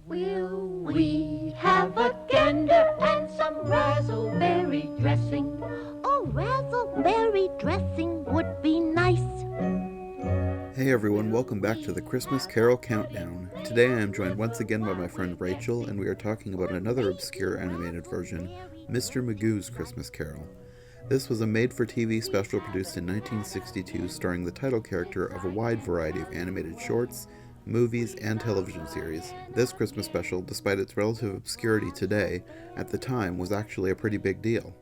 Will we have a gander and some razzleberry dressing? Oh, razzleberry dressing would be nice. Hey everyone, welcome back to the Christmas Carol Countdown. Today I am joined once again by my friend Rachel, and we are talking about another obscure animated version, Mr. Magoo's Christmas Carol. This was a made-for-TV special produced in 1962 starring the title character of a wide variety of animated shorts, movies, and television series. This Christmas special, despite its relative obscurity today, at the time was actually a pretty big deal.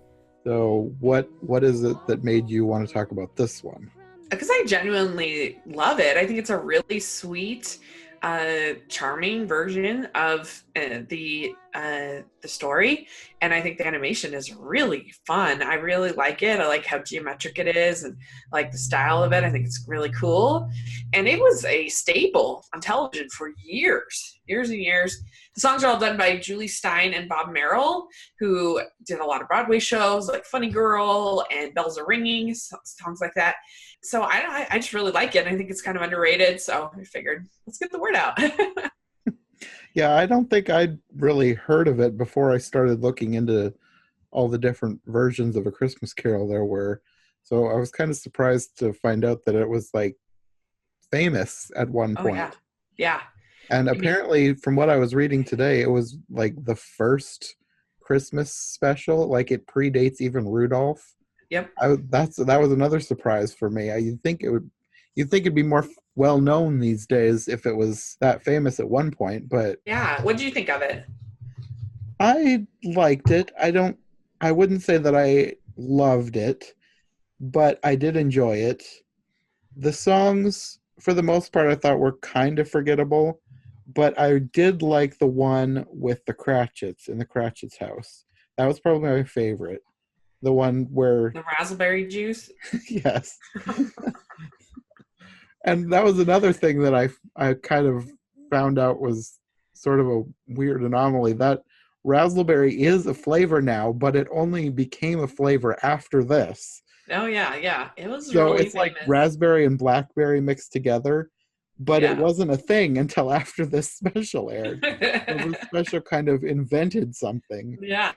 So what is it that made you want to talk about this one? Because I genuinely love it. I think it's a really sweet, charming version of the story, and I think the animation is really fun. I really like it. I like how geometric it is, and I like the style of it. I think it's really cool, and it was a staple on television for years and years. The songs are all done by Julie Stein and Bob Merrill, who did a lot of Broadway shows like Funny Girl and Bells Are Ringing, songs like that. So I just really like it. I think it's kind of underrated. So I figured, let's get the word out. Yeah, I don't think I'd really heard of it before I started looking into all the different versions of A Christmas Carol there were. So I was kind of surprised to find out that it was like famous at one point. Oh, yeah. And apparently, from what I was reading today, it was like the first Christmas special. Like it predates even Rudolph. Yep. That was another surprise for me. You'd think it'd be more well known these days if it was that famous at one point. But yeah, what did you think of it? I liked it. I wouldn't say that I loved it, but I did enjoy it. The songs, for the most part, I thought were kind of forgettable. But I did like the one with the Cratchits in the Cratchits house. That was probably my favorite. The one where... The raspberry juice? Yes. And that was another thing that I kind of found out was sort of a weird anomaly. That raspberry is a flavor now, but it only became a flavor after this. Oh, yeah. It was so really it's famous. Like raspberry and blackberry mixed together. But It wasn't a thing until after this special aired. So the special kind of invented something. Yeah.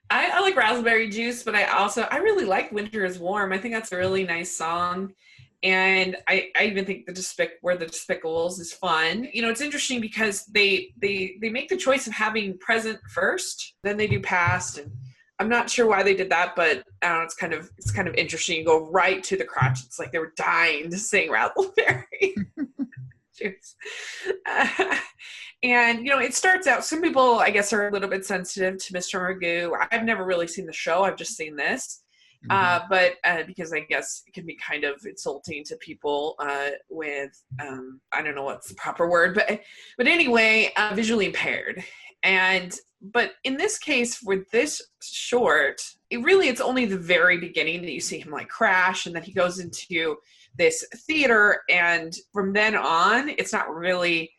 I like raspberry juice, but I really like Winter is Warm. I think that's a really nice song. And I even think Where the Despicables is fun. You know, it's interesting because they make the choice of having present first, then they do past, and I'm not sure why they did that, but I don't know, it's kind of interesting. You go right to the Cratchits, like they were dying to sing Razzleberry. Cheers. And, you know, it starts out, some people, I guess, are a little bit sensitive to Mr. Magoo. I've never really seen the show. I've just seen this. But because I guess it can be kind of insulting to people with, I don't know what's the proper word, but anyway, visually impaired. But in this case, with this short, it's only the very beginning that you see him like crash, and then he goes into this theater, and from then on, it's not really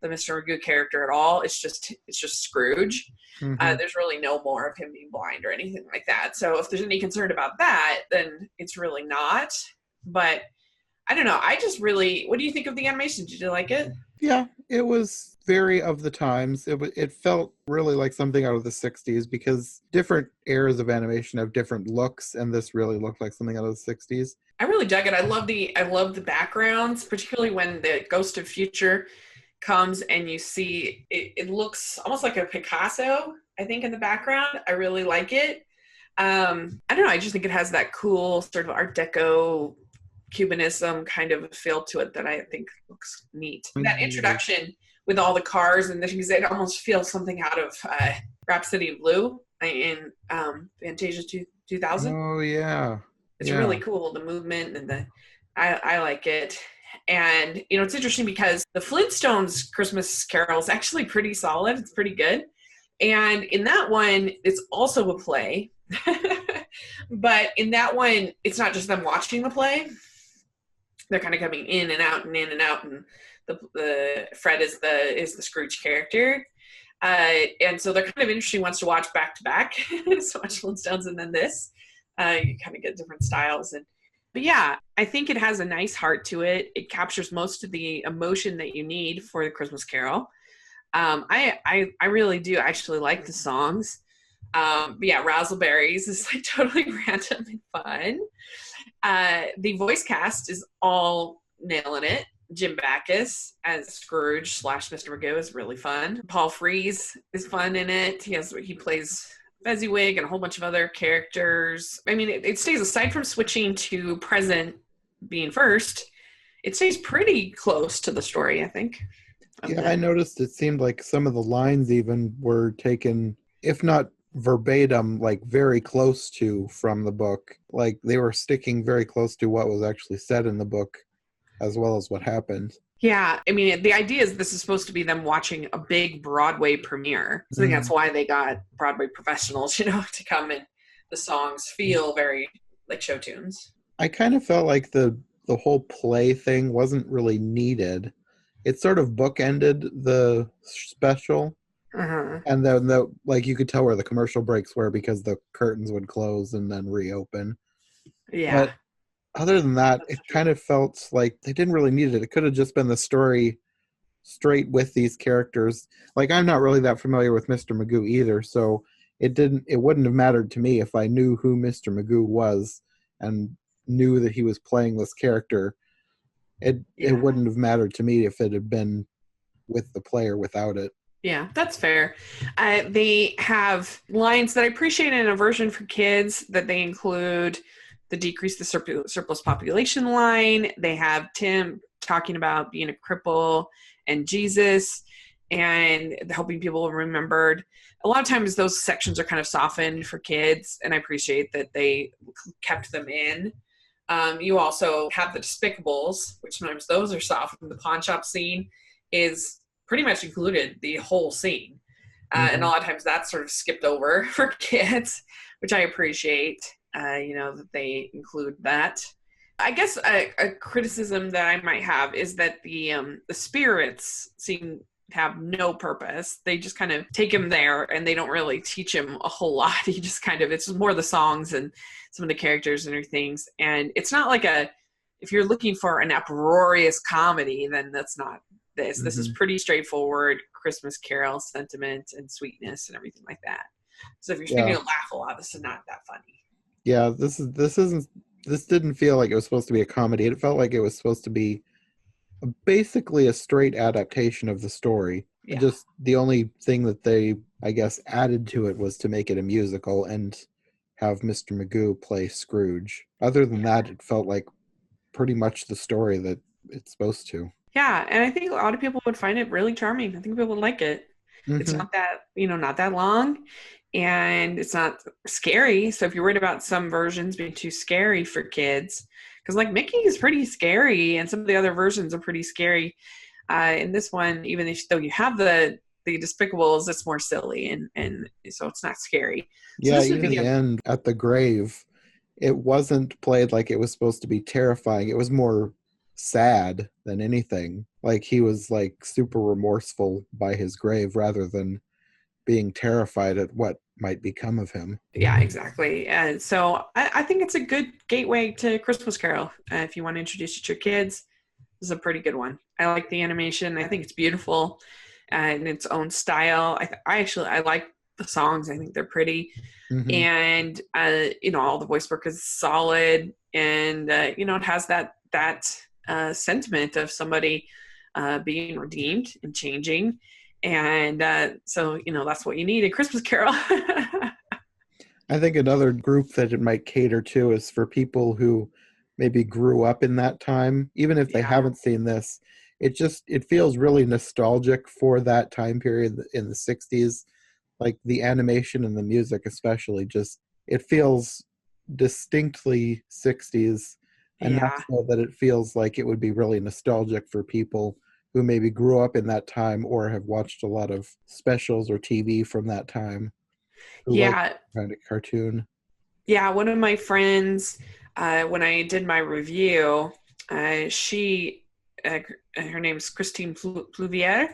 the Mr. Magoo character at all. It's just Scrooge. Mm-hmm. There's really no more of him being blind or anything like that. So if there's any concern about that, then it's really not. But I don't know. What do you think of the animation? Did you like it? Yeah, it was very of the times. It felt really like something out of the 60s because different eras of animation have different looks, and this really looked like something out of the 60s. I really dug it. I love the backgrounds, particularly when the Ghost of Future comes and you see it looks almost like a Picasso, I think, in the background. I really like it. I don't know. I just think it has that cool sort of Art Deco Cubanism kind of feel to it that I think looks neat. That introduction with all the cars and things, it almost feels something out of Rhapsody of Blue in Fantasia 2000. Oh, yeah. It's really cool, the movement and I like it. And, you know, it's interesting because the Flintstones Christmas Carol is actually pretty solid. It's pretty good. And in that one, it's also a play. But in that one, it's not just them watching the play. They're kind of coming in and out and in and out. And the Fred is the Scrooge character. And so they're kind of interesting ones to watch back to back. So much Flintstones and then this. You kind of get different styles. But yeah, I think it has a nice heart to it. It captures most of the emotion that you need for the Christmas Carol. I really do actually like the songs. But yeah, Razzleberries is like totally random and fun. The voice cast is all nailing it. Jim Backus as Scrooge slash Mr. Magoo is really fun. Paul Frees is fun in it. He plays Fezziwig and a whole bunch of other characters. I mean, it stays, aside from switching to present being first, it stays pretty close to the story, I think. Yeah, I noticed it seemed like some of the lines even were taken, if not verbatim, like very close to from the book. Like they were sticking very close to what was actually said in the book, as well as what happened. Yeah, I mean, the idea is this is supposed to be them watching a big Broadway premiere. So I think that's why they got Broadway professionals, to come, and the songs feel very like show tunes. I kind of felt like the whole play thing wasn't really needed. It sort of bookended the special. And then like you could tell where the commercial breaks were because the curtains would close and then reopen. Yeah. But other than that, it kind of felt like they didn't really need it. It could have just been the story straight with these characters. Like I'm not really that familiar with Mr. Magoo either, so it wouldn't have mattered to me if I knew who Mr. Magoo was and knew that he was playing this character. It wouldn't have mattered to me if it had been with the play or without it. Yeah, that's fair. They have lines that I appreciate in a version for kids that they include the decrease the surplus population line. They have Tim talking about being a cripple and Jesus and helping people remembered. A lot of times those sections are kind of softened for kids, and I appreciate that they kept them in. You also have the Despicables, which sometimes those are softened. The pawn shop scene is pretty much included the whole scene. And a lot of times that's sort of skipped over for kids, which I appreciate, that they include that. I guess a criticism that I might have is that the spirits seem to have no purpose. They just kind of take him there and they don't really teach him a whole lot. He just it's just more the songs and some of the characters and other things. And it's not like if you're looking for an uproarious comedy, then that's not this. This is pretty straightforward Christmas Carol sentiment and sweetness and everything like that. So if you're expecting to laugh a lot, this is not that funny. Yeah, this didn't feel like it was supposed to be a comedy. It felt like it was supposed to be basically a straight adaptation of the story. Yeah. Just the only thing that they, I guess, added to it was to make it a musical and have Mr. Magoo play Scrooge. Other than that, it felt like pretty much the story that it's supposed to. Yeah, and I think a lot of people would find it really charming. I think people would like it. It's not that, not that long, and it's not scary. So if you're worried about some versions being too scary for kids, because like Mickey is pretty scary, and some of the other versions are pretty scary. In this one, even though you have the Despicables, it's more silly, and so it's not scary. Yeah, so even the end at the grave, it wasn't played like it was supposed to be terrifying. It was more sad than anything. Like he was like super remorseful by his grave rather than being terrified at what might become of him. Yeah, exactly. And so I think it's a good gateway to Christmas Carol. If you want to introduce it to your kids, this is a pretty good one. I like the animation. I think it's beautiful in its own style. I like the songs. I think they're pretty. And all the voice work is solid, and it has that sentiment of somebody being redeemed and changing, and so that's what you need in Christmas Carol. I think another group that it might cater to is for people who maybe grew up in that time, even if they haven't seen this. It feels really nostalgic for that time period in the 60s. Like the animation and the music especially, it feels distinctly 60s, enough so that it feels like it would be really nostalgic for people who maybe grew up in that time or have watched a lot of specials or TV from that time. Like that kind of cartoon. Yeah, one of my friends, when I did my review, her name's Christine Pluvier.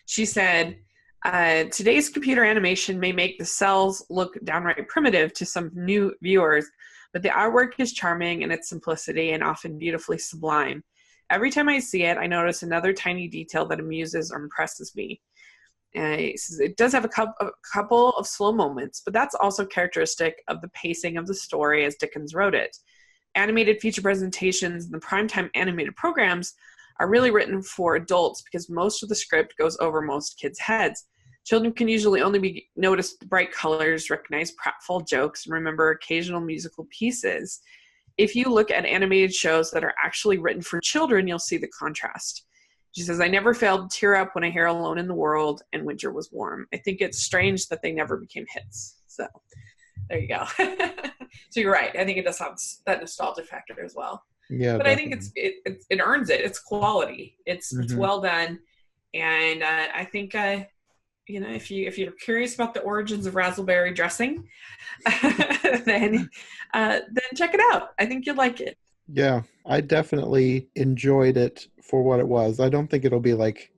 She said, today's computer animation may make the cells look downright primitive to some new viewers, but the artwork is charming in its simplicity and often beautifully sublime. Every time I see it, I notice another tiny detail that amuses or impresses me. He says it does have a couple of slow moments, but that's also characteristic of the pacing of the story as Dickens wrote it. Animated feature presentations and the primetime animated programs are really written for adults because most of the script goes over most kids' heads. Children can usually only notice the bright colors, recognize pratfall jokes, and remember occasional musical pieces. If you look at animated shows that are actually written for children, you'll see the contrast. She says, I never failed to tear up when I hear Alone in the World and Winter Was Warm. I think it's strange that they never became hits. So there you go. So you're right. I think it does have that nostalgia factor as well. Yeah, but definitely. I think it earns it. It's quality. It's well done. And I think, if you're curious about the origins of raspberry dressing, then check it out. I think you'll like it. Yeah, I definitely enjoyed it for what it was. I don't think it'll be like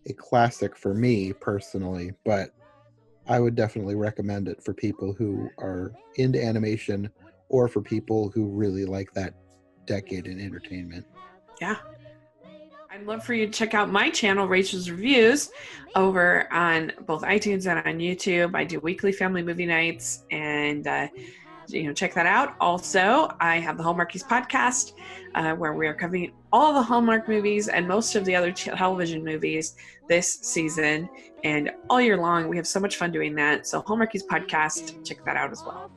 a classic for me personally, but I would definitely recommend it for people who are into animation or for people who really like that decade in entertainment. Yeah. I'd love for you to check out my channel, Rachel's Reviews, over on both iTunes and on YouTube. I do weekly family movie nights, and check that out. Also, I have the Hallmarkies podcast, where we are covering all the Hallmark movies and most of the other television movies this season, and all year long. We have so much fun doing that. So Hallmarkies podcast, check that out as well.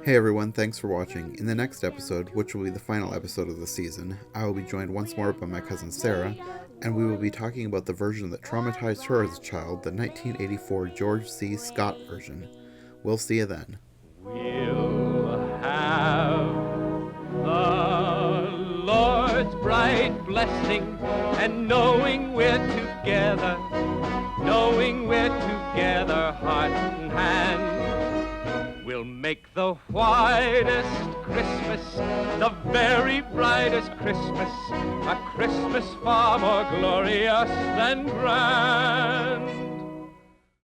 Hey everyone, thanks for watching. In the next episode, which will be the final episode of the season, I will be joined once more by my cousin Sarah, and we will be talking about the version that traumatized her as a child, the 1984 George C. Scott version. We'll see you then. We'll have the Lord's bright blessing, and knowing we're together, heart and hand, we'll make the whitest Christmas, the very brightest Christmas, a Christmas far more glorious than grand.